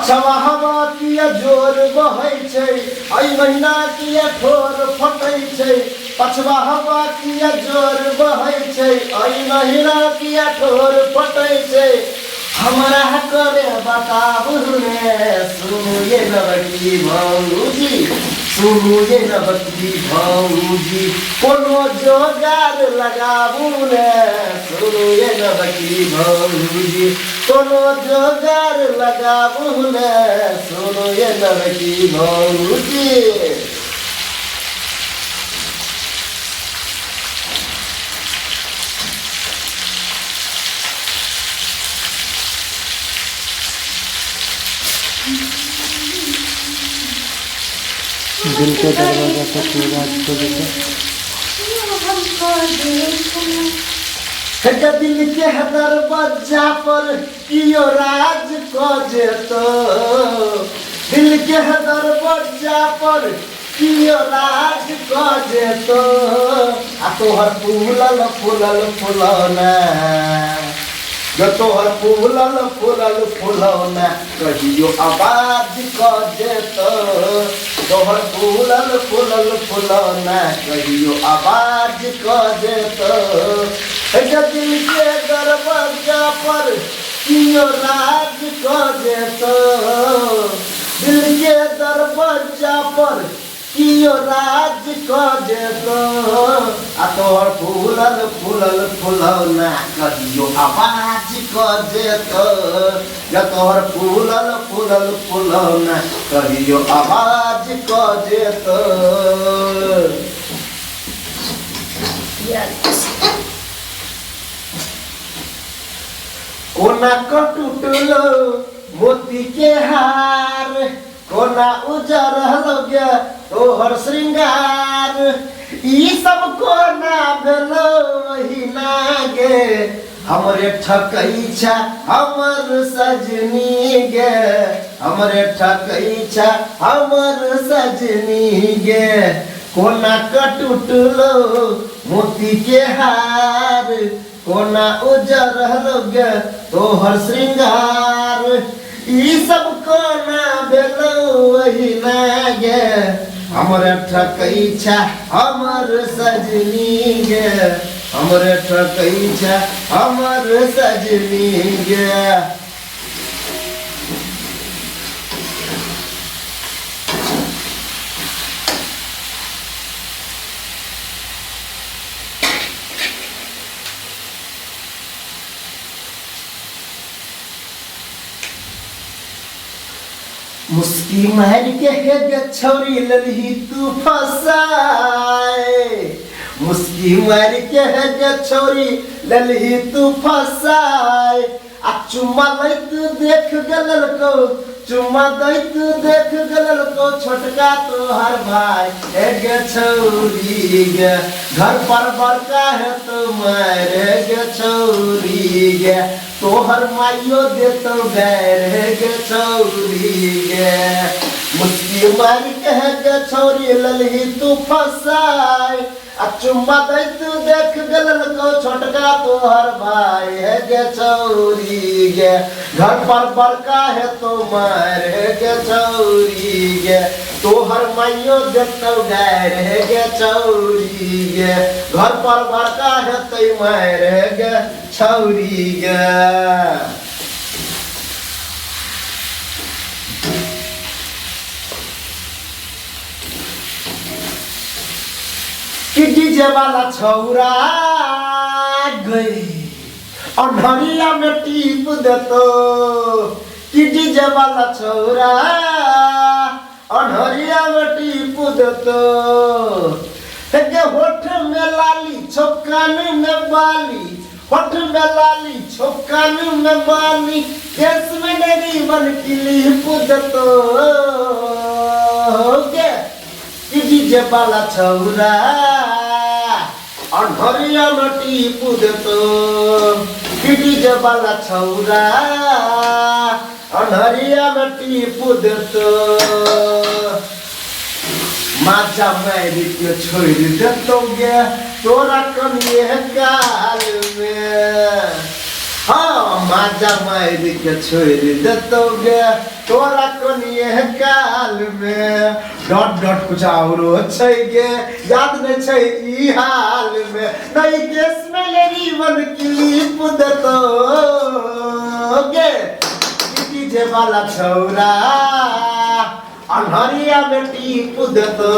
पछवा हवा किया जोर बहै छै आई महीना किया ठोर फटै छै पछवा हवा किया जोर बहै छै आई महीना किया ठोर फटै छै हमरा करे बताबू ने सुनु ये नवकी भौजी सुनु ये नवकी भौजी कोनो जोगार लगाबू ने सुनु ये नवकी भौजी कोनो जोगार लगाबू ने सुनु ये नवकी भौजी दिल के दरवाजा पर पूरा को देखो दिल के दरवाजा पर कियो राज को जेतो दिल के दरवाजा पर कियो राज को जेतो आ तोहर फूलल फूलल फुलौना जो तोहर फूलल फूलल फुलौना कहियो आवाज क जेतो तोहर फूलल फूलल फुलौना कहियो आवाज क जेतो दिल के दरवाजा पर कियो राज क जेतो दिल के दरवाजा पर कियो राज क जेतो आ तोहर फूलल फूलल फुलौना कहियो आवाज क जेतो या तोहर फूलल फूलल फुलौना कहियो आवाज क जेतो कोना क टूटलो मोती के हार कोना उजर हो गया तोहर श्रृंगार ई सब कोना भेलो वही नागे हमरे ठकैछा हमर सजनी गे हमरे ठकैछा हमर सजनी गे कोना क टूटलो मोती के हार कोना उजर हो गया तोहर श्रृंगार ई सब कोना भेलो वही नागे हमरे ठकैछा हमर सजनी गे हमरे ठकैछा हमर सजनी गे मुस्की मार के गे छौरी ललही तू फसाए मुस्की मार के गे छौरी ललही तू फसाए आ चुम्मा लैत देख गलल को चुम्मा दैत देख गलल को छोटका तोहर भाई गे छौरी गे घर पर बड़का है तुम्हारे गे छौरी गे तोहर माइयो देतो गैर गे छौरी गे मुस्की मार के गे छौरी ललही तू फसाए आ चुम्मा दैत देख गलल को छोटका तोहर भाई है गे छौरी गे घर पर बड़का है तुम्हारे गे छौरी गे तोहर माइयो देतो गैर है गे छौरी गे घर पर बड़का है तुम्हारे गे छौरी गे कि डीजे वाला छौरा गई अंधरिया में टीप देतो कि डीजे वाला छौरा अंधरिया में टीप देतो के होठ में लाली छोकान में बाली होठ में लाली छोकान में बाली केस में मेरी बन क्लिप देतो के कि डीजे वाला छौरा अंधरिया में टीप देतो कि डीजे वाला छौरा अंधरिया में टीप देतो माचा मेरी के छोड़ देतो गे तोरा कनिए काल में हाँ माजा मार के छोड़ दतोगे तोरा कोनिए काल में डॉट डॉट कुछ औरो छै गे याद नहीं छै ई हाल में नहीं केस में लेरी वन क्लिप दतोगे डीजे वाला छौरा अनहरिया में टीप दतो